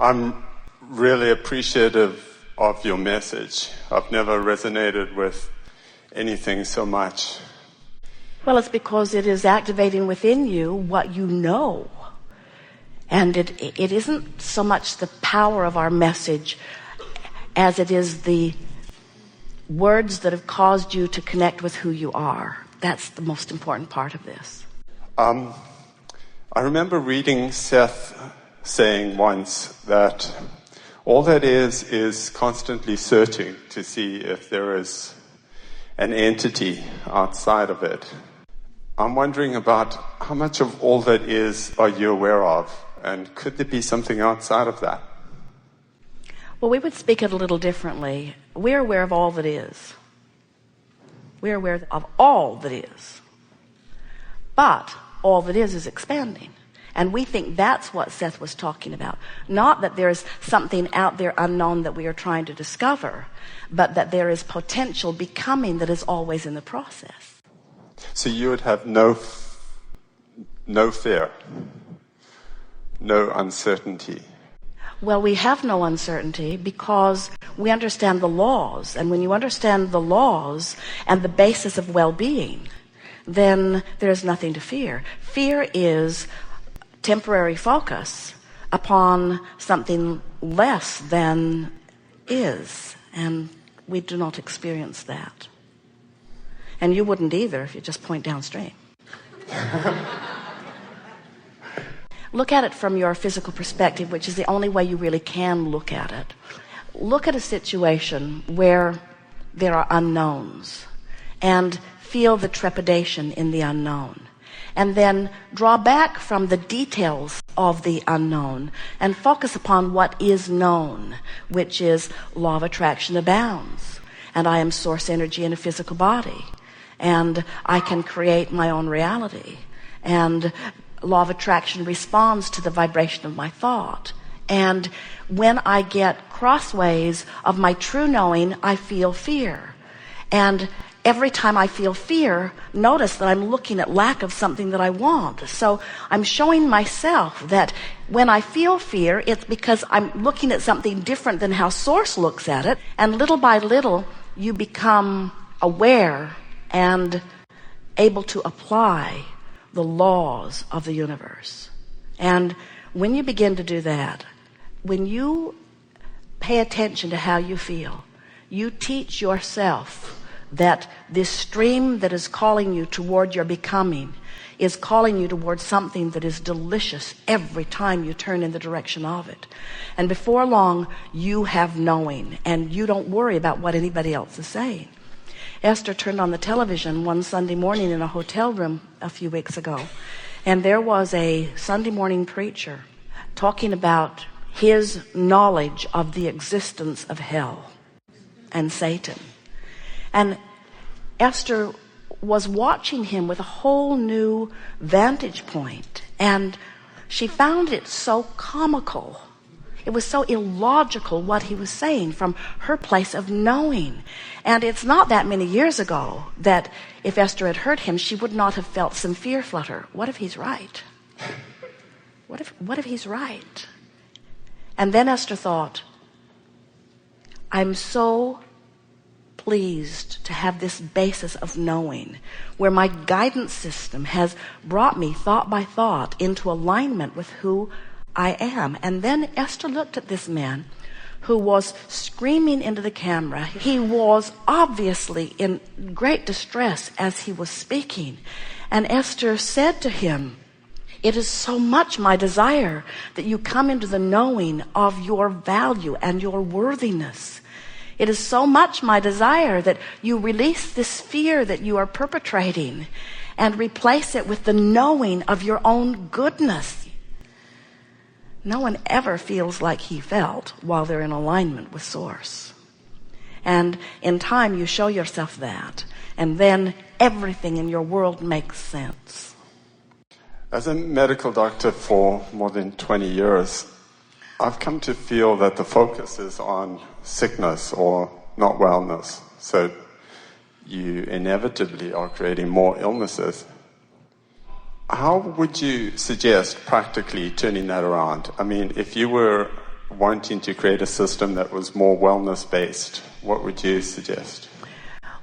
I'm really appreciative of your message. I've never resonated with anything so much. Well, it's because it is activating within you what you know. And it isn't so much the power of our message as it is the words that have caused you to connect with who you are. That's the most important part of this. I remember reading Seth saying once that all that is constantly searching to see if there is an entity outside of it. I'm wondering about how much of all that is are you aware of, and could there be something outside of that? Well, we would speak it a little differently. We're aware of all that is. We're aware of all that is. But all that is expanding. And we think that's what Seth was talking about. Not that there's something out there unknown that we are trying to discover, but that there is potential becoming that is always in the process. So you would have no fear, no uncertainty. Well, we have no uncertainty because we understand the laws. And when you understand the laws and the basis of well-being, then there's nothing to fear. Fear is temporary focus upon something less than is. And we do not experience that. And you wouldn't either if you just point downstream. Look at it from your physical perspective, which is the only way you really can look at it. Look at a situation where there are unknowns and feel the trepidation in the unknown. And then draw back from the details of the unknown and focus upon what is known, which is law of attraction abounds. And I am source energy in a physical body. And I can create my own reality. And law of attraction responds to the vibration of my thought. And when I get crossways of my true knowing, I feel fear. And every time I feel fear, notice that I'm looking at lack of something that I want. So I'm showing myself that when I feel fear, it's because I'm looking at something different than how Source looks at it. And little by little, you become aware and able to apply the laws of the universe. And when you begin to do that, when you pay attention to how you feel, you teach yourself that this stream that is calling you toward your becoming is calling you towards something that is delicious every time you turn in the direction of it. And before long, you have knowing, and you don't worry about what anybody else is saying. Esther turned on the television one Sunday morning in a hotel room a few weeks ago, and there was a Sunday morning preacher talking about his knowledge of the existence of hell and Satan. And Esther was watching him with a whole new vantage point, and she found it so comical. It was so illogical what he was saying from her place of knowing. And it's not that many years ago that if Esther had heard him, she would not have felt some fear flutter. What if he's right? What if he's right? And then Esther thought, I'm so pleased to have this basis of knowing where my guidance system has brought me thought by thought into alignment with who I am. And then Esther looked at this man who was screaming into the camera. He was obviously in great distress as he was speaking. And Esther said to him, it is so much my desire that you come into the knowing of your value and your worthiness. It is so much my desire that you release this fear that you are perpetrating and replace it with the knowing of your own goodness. No one ever feels like he felt while they're in alignment with Source. And in time, you show yourself that, and then everything in your world makes sense. As a medical doctor for more than 20 years, I've come to feel that the focus is on sickness or not wellness. So you inevitably are creating more illnesses. How would you suggest practically turning that around? I mean, if you were wanting to create a system that was more wellness-based, what would you suggest?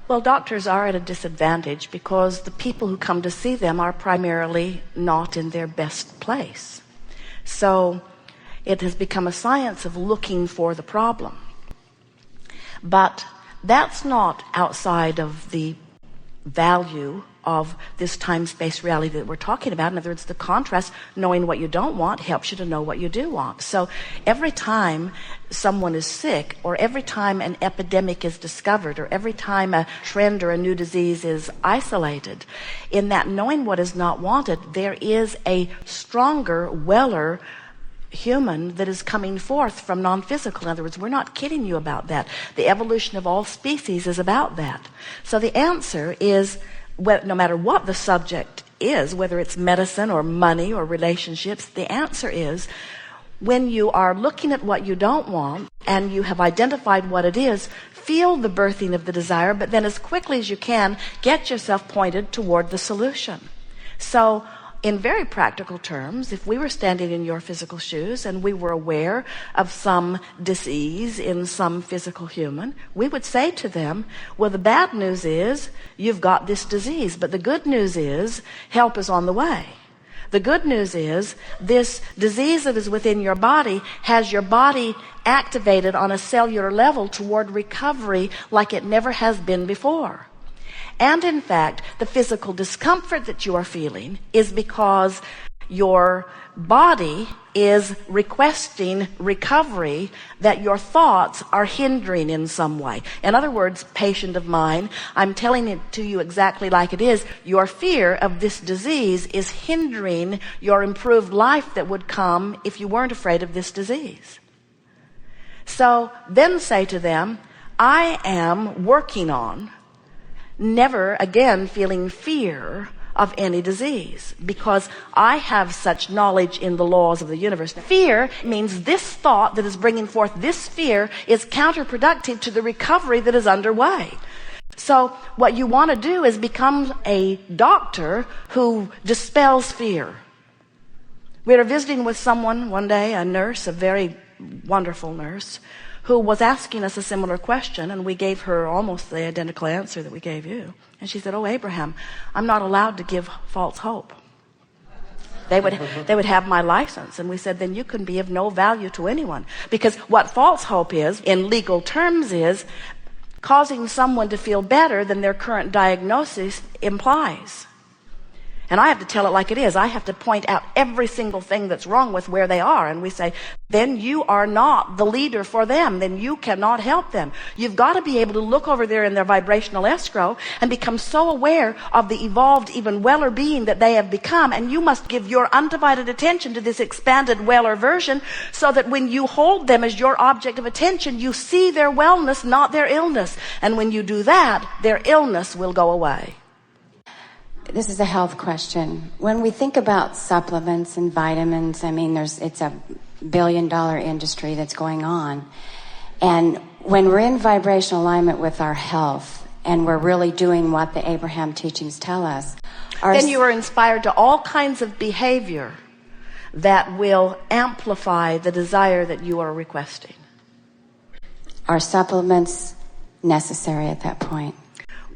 Well, doctors are at a disadvantage because the people who come to see them are primarily not in their best place. So it has become a science of looking for the problem. But that's not outside of the value of this time-space reality that we're talking about. In other words, the contrast, knowing what you don't want helps you to know what you do want. So every time someone is sick, or every time an epidemic is discovered, or every time a trend or a new disease is isolated, in that knowing what is not wanted, there is a stronger, weller human that is coming forth from non-physical. In other words, we're not kidding you about that. The evolution of all species is about that. So the answer is, no matter what the subject is, whether it's medicine or money or relationships, the answer is, when you are looking at what you don't want and you have identified what it is, feel the birthing of the desire, but then as quickly as you can, get yourself pointed toward the solution. So in very practical terms, if we were standing in your physical shoes and we were aware of some disease in some physical human, we would say to them, well, the bad news is you've got this disease, but the good news is help is on the way. The good news is this disease that is within your body has your body activated on a cellular level toward recovery like it never has been before. And in fact, the physical discomfort that you are feeling is because your body is requesting recovery that your thoughts are hindering in some way. In other words, patient of mine, I'm telling it to you exactly like it is. Your fear of this disease is hindering your improved life that would come if you weren't afraid of this disease. So then say to them, I am working on never again feeling fear of any disease, because I have such knowledge in the laws of the universe. Fear means this thought that is bringing forth this fear is counterproductive to the recovery that is underway. So what you want to do is become a doctor who dispels fear. We were visiting with someone one day, a nurse, a very wonderful nurse, who was asking us a similar question, and we gave her almost the identical answer that we gave you. And she said, oh, Abraham, I'm not allowed to give false hope. They would have my license. And we said, then you can be of no value to anyone. Because what false hope is, in legal terms, is causing someone to feel better than their current diagnosis implies. And I have to tell it like it is. I have to point out every single thing that's wrong with where they are. And we say, then you are not the leader for them. Then you cannot help them. You've got to be able to look over there in their vibrational escrow and become so aware of the evolved, even weller being that they have become. And you must give your undivided attention to this expanded weller version, so that when you hold them as your object of attention, you see their wellness, not their illness. And when you do that, their illness will go away. This is a health question. When we think about supplements and vitamins, I mean, it's a billion-dollar industry that's going on. And when we're in vibrational alignment with our health and we're really doing what the Abraham teachings tell us, then you are inspired to all kinds of behavior that will amplify the desire that you are requesting. Are supplements necessary at that point?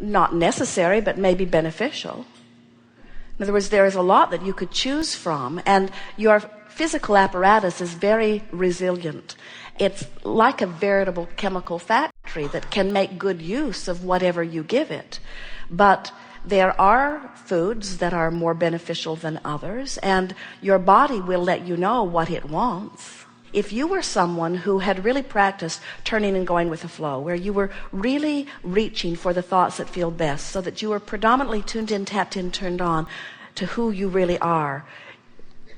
Not necessary, but maybe beneficial. In other words, there is a lot that you could choose from, and your physical apparatus is very resilient. It's like a veritable chemical factory that can make good use of whatever you give it. But there are foods that are more beneficial than others, and your body will let you know what it wants. If you were someone who had really practiced turning and going with the flow, where you were really reaching for the thoughts that feel best, so that you were predominantly tuned in, tapped in, turned on to who you really are,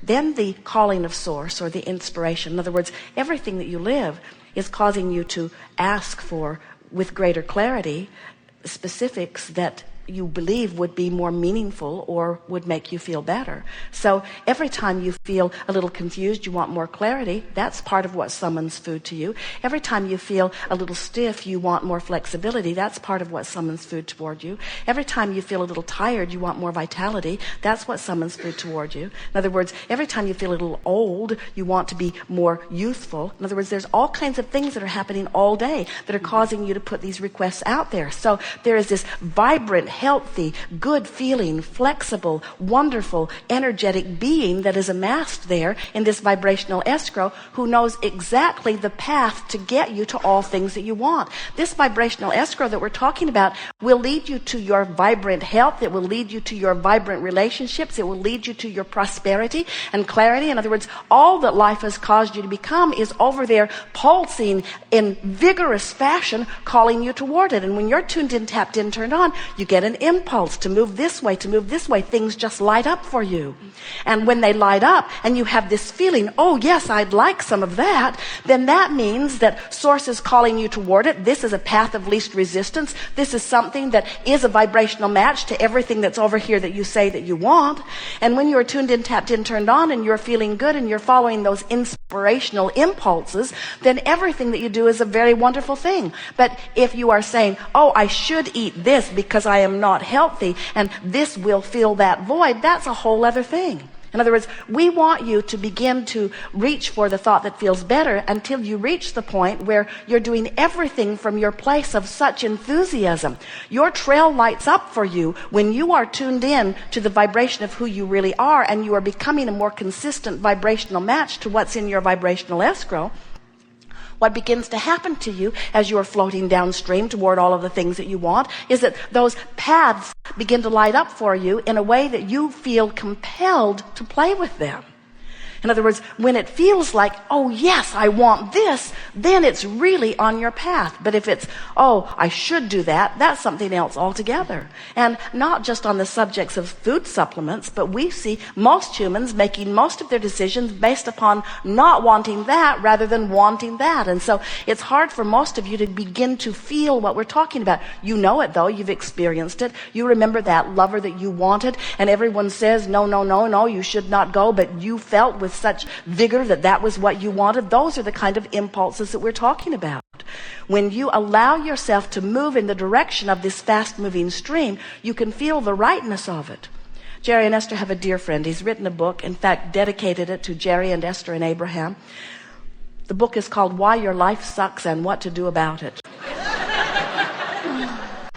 then the calling of source, or the inspiration, in other words, everything that you live is causing you to ask for, with greater clarity, specifics that you believe would be more meaningful or would make you feel better. So every time you feel a little confused, you want more clarity, that's part of what summons food to you. Every time you feel a little stiff, you want more flexibility, that's part of what summons food toward you. Every time you feel a little tired, you want more vitality, that's what summons food toward you. In other words, every time you feel a little old, you want to be more youthful. In other words, there's all kinds of things that are happening all day that are causing you to put these requests out there. So there is this vibrant, healthy, good feeling, flexible, wonderful, energetic being that is amassed there in this vibrational escrow who knows exactly the path to get you to all things that you want. This vibrational escrow that we're talking about will lead you to your vibrant health. It will lead you to your vibrant relationships. It will lead you to your prosperity and clarity. In other words, all that life has caused you to become is over there pulsing in vigorous fashion, calling you toward it. And when you're tuned in, tapped in, turned on, you get an impulse to move this way, to move this way. Things just light up for you. And when they light up and you have this feeling, oh yes, I'd like some of that, then that means that Source is calling you toward it. This is a path of least resistance. This is something that is a vibrational match to everything that's over here that you say that you want. And when you're tuned in, tapped in, turned on, and you're feeling good and you're following those inspirational impulses, then everything that you do is a very wonderful thing. But if you are saying, oh, I should eat this because I am not healthy and this will fill that void, that's a whole other thing. In other words, we want you to begin to reach for the thought that feels better until you reach the point where you're doing everything from your place of such enthusiasm. Your trail lights up for you when you are tuned in to the vibration of who you really are and you are becoming a more consistent vibrational match to what's in your vibrational escrow. What begins to happen to you as you are floating downstream toward all of the things that you want is that those paths begin to light up for you in a way that you feel compelled to play with them. In other words, when it feels like, oh yes, I want this, then it's really on your path. But if it's, oh, I should do that, that's something else altogether. And not just on the subjects of food supplements, but we see most humans making most of their decisions based upon not wanting that rather than wanting that. And so it's hard for most of you to begin to feel what we're talking about. You know it though, you've experienced it. You remember that lover that you wanted and everyone says, no, no, no, no, you should not go, but you felt with such vigor that that was what you wanted. Those are the kind of impulses that we're talking about. When you allow yourself to move in the direction of this fast-moving stream, you can feel the rightness of it. Jerry and Esther have a dear friend. He's written a book, in fact, dedicated it to Jerry and Esther and Abraham. The book is called Why Your Life Sucks and What to Do About It.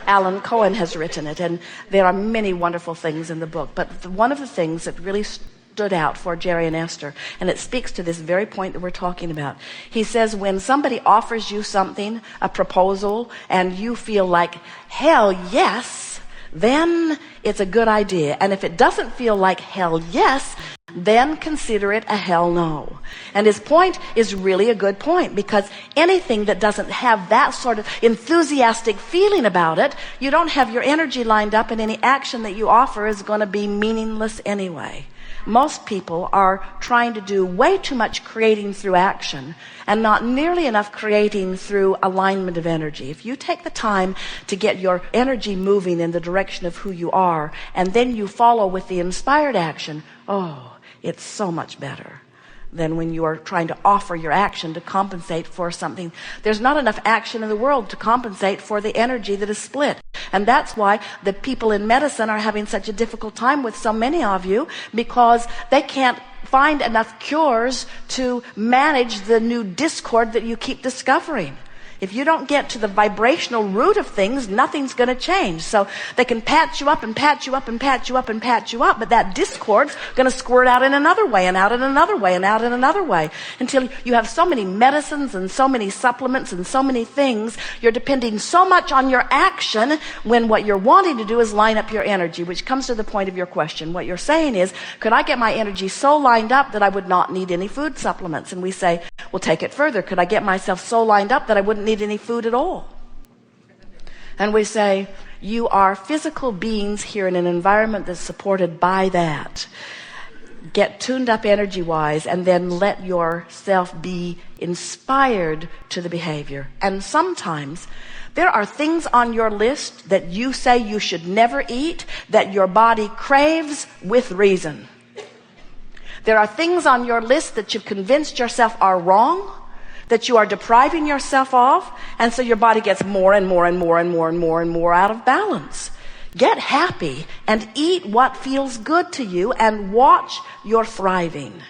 Alan Cohen has written it, and there are many wonderful things in the book. But one of the things that really stood out for Jerry and Esther, and it speaks to this very point that we're talking about. He says, when somebody offers you something, a proposal, and you feel like, hell yes, then it's a good idea. And if it doesn't feel like hell yes, then consider it a hell no. And his point is really a good point, because anything that doesn't have that sort of enthusiastic feeling about it, you don't have your energy lined up, and any action that you offer is going to be meaningless anyway. Most people are trying to do way too much creating through action and not nearly enough creating through alignment of energy. If you take the time to get your energy moving in the direction of who you are, and then you follow with the inspired action, oh, it's so much better than when you are trying to offer your action to compensate for something. There's not enough action in the world to compensate for the energy that is split. And that's why the people in medicine are having such a difficult time with so many of you, because they can't find enough cures to manage the new discord that you keep discovering. If you don't get to the vibrational root of things, nothing's going to change. So they can patch you up and patch you up and patch you up and patch you up, but that discord's going to squirt out in another way and out in another way and out in another way until you have so many medicines and so many supplements and so many things. You're depending so much on your action when what you're wanting to do is line up your energy, which comes to the point of your question. What you're saying is, could I get my energy so lined up that I would not need any food supplements? And we say, well, take it further. Could I get myself so lined up that I wouldn't need any food at all? And we say, you are physical beings here in an environment that's supported by that. get tuned up energy-wise, and then let yourself be inspired to the behavior. And sometimes there are things on your list that you say you should never eat that your body craves with reason. There are things on your list that you've convinced yourself are wrong, that you are depriving yourself of, and so your body gets more and more and more and more and more and more out of balance. Get happy and eat what feels good to you and watch your thriving.